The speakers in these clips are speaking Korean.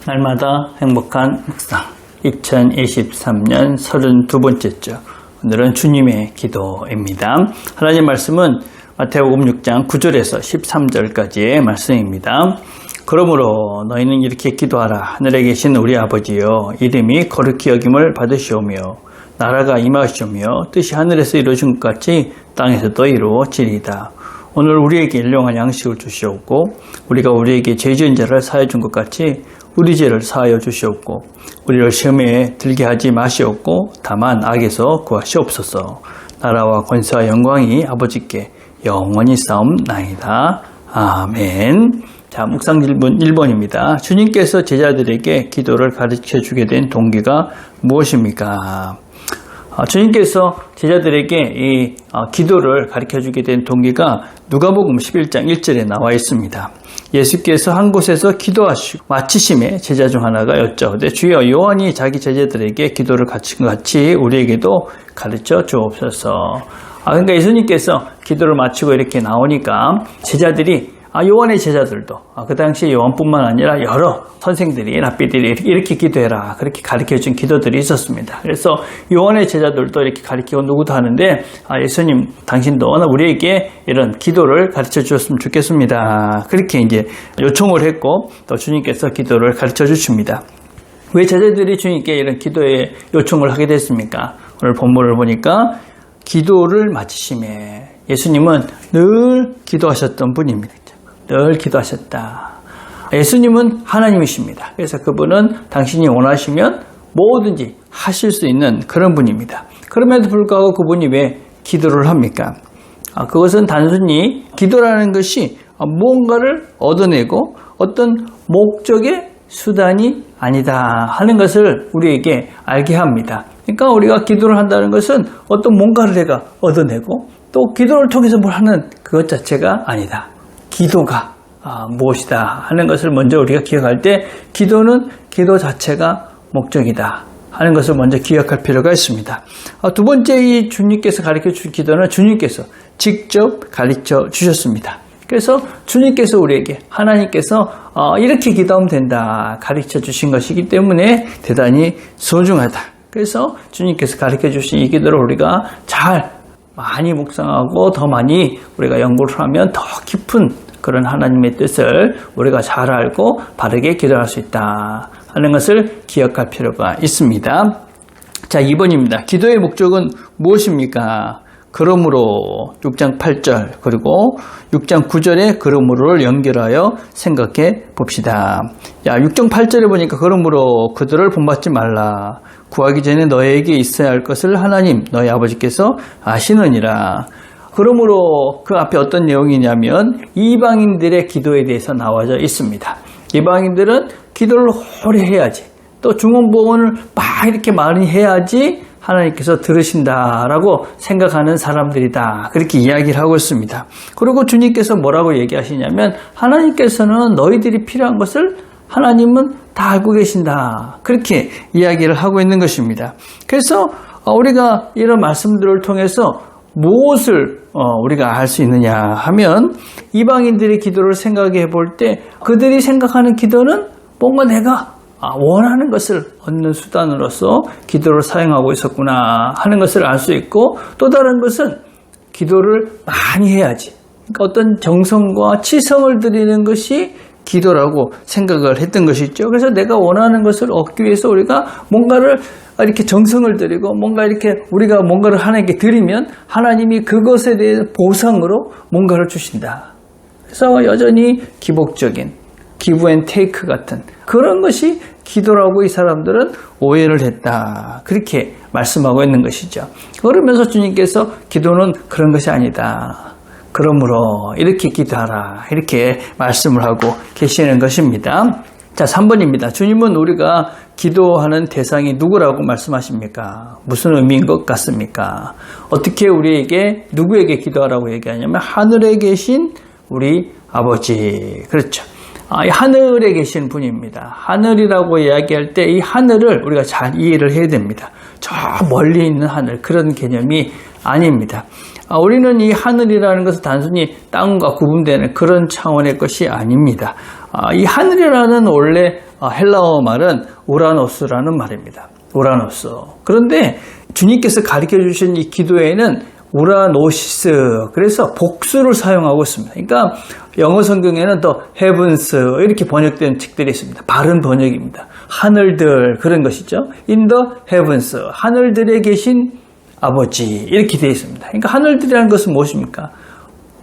날마다 행복한 묵상 2023년 32번째죠. 오늘은 주님의 기도입니다. 하나님 말씀은 마태복음 6장 9절에서 13절까지의 말씀입니다. 그러므로 너희는 이렇게 기도하라. 하늘에 계신 우리 아버지여, 이름이 거룩히 여김을 받으시오며 나라가 임하시오며 뜻이 하늘에서 이루어진 것 같이 땅에서도 이루어지리이다. 오늘 우리에게 일용할 양식을 주시옵고 우리가 우리에게 죄 지은 자를 사하여 준 것 같이 우리 죄를 사하여 주시옵고 우리를 시험에 들게 하지 마시옵고 다만 악에서 구하시옵소서. 나라와 권세와 영광이 아버지께 영원히 싸움나이다. 아멘. 자, 묵상 1번입니다. 주님께서 제자들에게 기도를 가르쳐 주게 된 동기가 무엇입니까? 주님께서 제자들에게 이 기도를 가르쳐 주게 된 동기가 누가복음 11장 1절에 나와 있습니다. 예수께서 한 곳에서 기도하시고 마치심에 제자 중 하나가 여짜오되 주여, 요한이 자기 제자들에게 기도를 가르친 것 같이 우리에게도 가르쳐 주옵소서. 그러니까 예수님께서 기도를 마치고 이렇게 나오니까 제자들이 요한의 제자들도 그 당시 요한뿐만 아니라 여러 선생들이 랍비들이 이렇게 기도해라 그렇게 가르쳐준 기도들이 있었습니다. 그래서 요한의 제자들도 이렇게 가르치고 누구도 하는데 예수님 당신도 우리에게 이런 기도를 가르쳐 주셨으면 좋겠습니다. 그렇게 이제 요청을 했고 또 주님께서 기도를 가르쳐 주십니다. 왜 제자들이 주님께 이런 기도의 요청을 하게 됐습니까? 오늘 본문을 보니까 기도를 마치심에 예수님은 늘 기도하셨던 분입니다. 늘 기도하셨다. 예수님은 하나님이십니다. 그래서 그분은 당신이 원하시면 뭐든지 하실 수 있는 그런 분입니다. 그럼에도 불구하고 그분이 왜 기도를 합니까? 그것은 단순히 기도라는 것이 무언가를 얻어내고 어떤 목적의 수단이 아니다 하는 것을 우리에게 알게 합니다. 그러니까 우리가 기도를 한다는 것은 어떤 뭔가를 내가 얻어내고 또 기도를 통해서 뭘 하는 그것 자체가 아니다. 기도가 무엇이다 하는 것을 먼저 우리가 기억할 때 기도는 기도 자체가 목적이다 하는 것을 먼저 기억할 필요가 있습니다. 두 번째 이 주님께서 가르쳐 주신 기도는 주님께서 직접 가르쳐 주셨습니다. 그래서 주님께서 우리에게 하나님께서 이렇게 기도하면 된다 가르쳐 주신 것이기 때문에 대단히 소중하다. 그래서 주님께서 가르쳐 주신 이 기도를 우리가 많이 묵상하고 더 많이 우리가 연구를 하면 더 깊은 그런 하나님의 뜻을 우리가 잘 알고 바르게 기도할 수 있다 하는 것을 기억할 필요가 있습니다. 자, 2번입니다. 기도의 목적은 무엇입니까? 그러므로 6장 8절 그리고 6장 9절의 그러므로를 연결하여 생각해 봅시다. 6장 8절에 보니까 그러므로 그들을 본받지 말라. 구하기 전에 너에게 있어야 할 것을 하나님 너희 아버지께서 아시느니라. 그러므로 그 앞에 어떤 내용이냐면 이방인들의 기도에 대해서 나와져 있습니다. 이방인들은 기도를 오래 해야지 또 중언부언을 막 이렇게 많이 해야지 하나님께서 들으신다라고 생각하는 사람들이다. 그렇게 이야기를 하고 있습니다. 그리고 주님께서 뭐라고 얘기하시냐면 하나님께서는 너희들이 필요한 것을 하나님은 다 알고 계신다. 그렇게 이야기를 하고 있는 것입니다. 그래서 우리가 이런 말씀들을 통해서 무엇을 우리가 알 수 있느냐 하면 이방인들의 기도를 생각해 볼 때 그들이 생각하는 기도는 뭔가 내가 원하는 것을 얻는 수단으로서 기도를 사용하고 있었구나 하는 것을 알 수 있고 또 다른 것은 기도를 많이 해야지. 그러니까 어떤 정성과 치성을 들이는 것이 기도라고 생각을 했던 것이죠. 그래서 내가 원하는 것을 얻기 위해서 우리가 뭔가를 이렇게 정성을 들이고 뭔가 이렇게 우리가 뭔가를 하나님께 드리면 하나님이 그것에 대해 보상으로 뭔가를 주신다. 그래서 여전히 기복적인 기브 앤 테이크 같은 그런 것이 기도라고 이 사람들은 오해를 했다. 그렇게 말씀하고 있는 것이죠. 그러면서 주님께서 기도는 그런 것이 아니다. 그러므로 이렇게 기도하라. 이렇게 말씀을 하고 계시는 것입니다. 자, 3번입니다. 주님은 우리가 기도하는 대상이 누구라고 말씀하십니까? 무슨 의미인 것 같습니까? 어떻게 우리에게 누구에게 기도하라고 얘기하냐면 하늘에 계신 우리 아버지. 그렇죠. 이 하늘에 계신 분입니다. 하늘이라고 이야기할 때 이 하늘을 우리가 잘 이해를 해야 됩니다. 저 멀리 있는 하늘 그런 개념이 아닙니다. 우리는 이 하늘이라는 것은 단순히 땅과 구분되는 그런 차원의 것이 아닙니다. 이 하늘이라는 원래 헬라어 말은 우라노스라는 말입니다. 우라노스. 그런데 주님께서 가르쳐 주신 이 기도에는 우라노시스, 그래서 복수를 사용하고 있습니다. 그러니까 영어 성경에는 또 heavens 이렇게 번역된 책들이 있습니다. 바른 번역입니다. 하늘들, 그런 것이죠. in the heavens, 하늘들에 계신 아버지, 이렇게 되어 있습니다. 그러니까 하늘들이라는 것은 무엇입니까?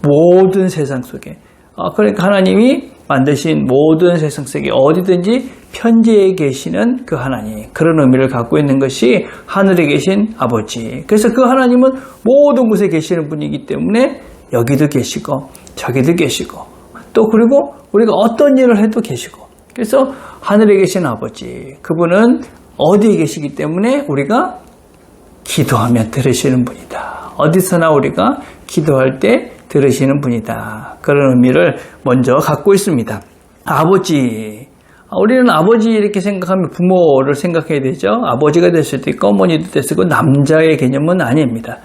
모든 세상 속에, 그러니까 하나님이 만드신 모든 세상 속에 어디든지 편지에 계시는 그 하나님, 그런 의미를 갖고 있는 것이 하늘에 계신 아버지. 그래서 그 하나님은 모든 곳에 계시는 분이기 때문에 여기도 계시고 저기도 계시고, 또 그리고 우리가 어떤 일을 해도 계시고, 그래서 하늘에 계신 아버지, 그분은 어디에 계시기 때문에 우리가 기도하면 들으시는 분이다. 어디서나 우리가 기도할 때 들으시는 분이다. 그런 의미를 먼저 갖고 있습니다. 아버지. 우리는 아버지 이렇게 생각하면 부모를 생각해야 되죠. 아버지가 될 수도 있고 어머니도 될 수 있고 남자의 개념은 아닙니다.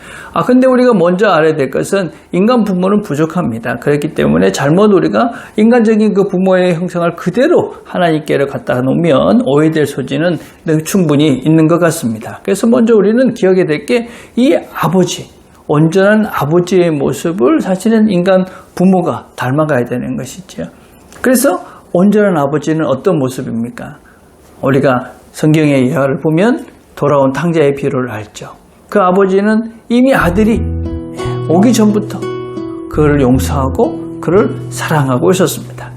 근데 우리가 먼저 알아야 될 것은 인간 부모는 부족합니다. 그렇기 때문에 잘못 우리가 인간적인 그 부모의 형상을 그대로 하나님께로 갖다 놓으면 오해될 소지는 충분히 있는 것 같습니다. 그래서 먼저 우리는 기억해야 될 게 이 아버지, 온전한 아버지의 모습을 사실은 인간 부모가 닮아가야 되는 것이죠. 그래서 온전한 아버지는 어떤 모습입니까? 우리가 성경의 예화를 보면 돌아온 탕자의 비유를 알죠. 그 아버지는 이미 아들이 오기 전부터 그를 용서하고 그를 사랑하고 있었습니다.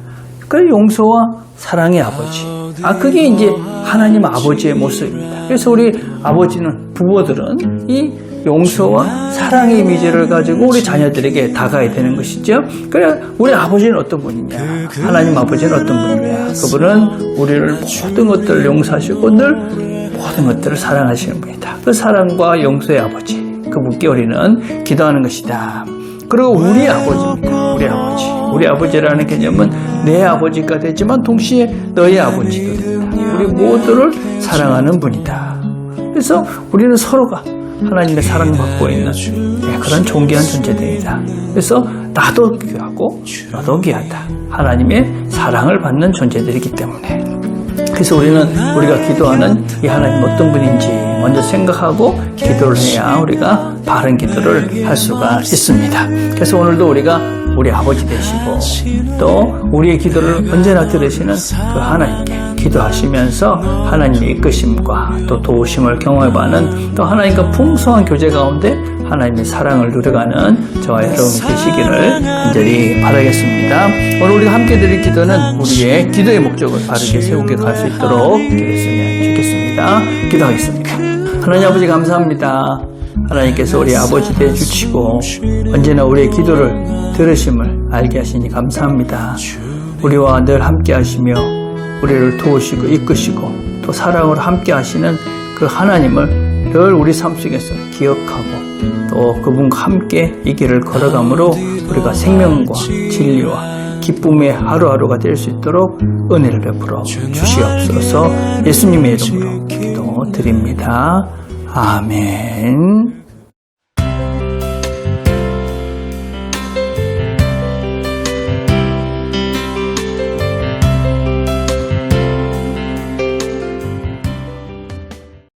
그 용서와 사랑의 아버지. 그게 이제 하나님 아버지의 모습입니다. 그래서 우리 아버지는, 부모들은 이 용서와 사랑의 이미지를 가지고 우리 자녀들에게 다가야 되는 것이죠. 그래, 우리 아버지는 어떤 분이냐? 하나님 아버지는 어떤 분이냐? 그분은 우리를 모든 것들을 용서하시고 늘 모든 것들을 사랑하시는 분이다. 그 사랑과 용서의 아버지, 그분께 우리는 기도하는 것이다. 그리고 우리 아버지입니다. 우리 아버지. 우리 아버지라는 개념은 내 아버지가 되지만 동시에 너의 아버지도 된다. 우리 모두를 사랑하는 분이다. 그래서 우리는 서로가 하나님의 사랑받고 있는 그런 존귀한 존재들이다. 그래서 나도 귀하고 너도 귀하다. 하나님의 사랑을 받는 존재들이기 때문에. 그래서 우리는 우리가 기도하는 이 하나님 어떤 분인지 먼저 생각하고 기도를 해야 우리가 바른 기도를 할 수가 있습니다. 그래서 오늘도 우리가 우리 아버지 되시고 또 우리의 기도를 언제나 들으시는 그 하나님께 기도하시면서 하나님의 이끄심과 또 도우심을 경험해가는, 또 하나님과 풍성한 교제 가운데 하나님의 사랑을 누려가는 저와 여러분 되시기를 간절히 바라겠습니다. 오늘 우리가 함께 드릴 기도는 우리의 기도의 목적을 바르게 세우게 갈 수 있도록 기도했으면 좋겠습니다. 기도하겠습니다. 하나님 아버지 감사합니다. 하나님께서 우리 아버지 되주시고 언제나 우리의 기도를 들으심을 알게 하시니 감사합니다. 우리와 늘 함께 하시며 우리를 도우시고 이끄시고 또 사랑으로 함께 하시는 그 하나님을 늘 우리 삶 속에서 기억하고 또 그분과 함께 이 길을 걸어가므로 우리가 생명과 진리와 기쁨의 하루하루가 될 수 있도록 은혜를 베풀어 주시옵소서. 예수님의 이름으로 기도드립니다. 아멘.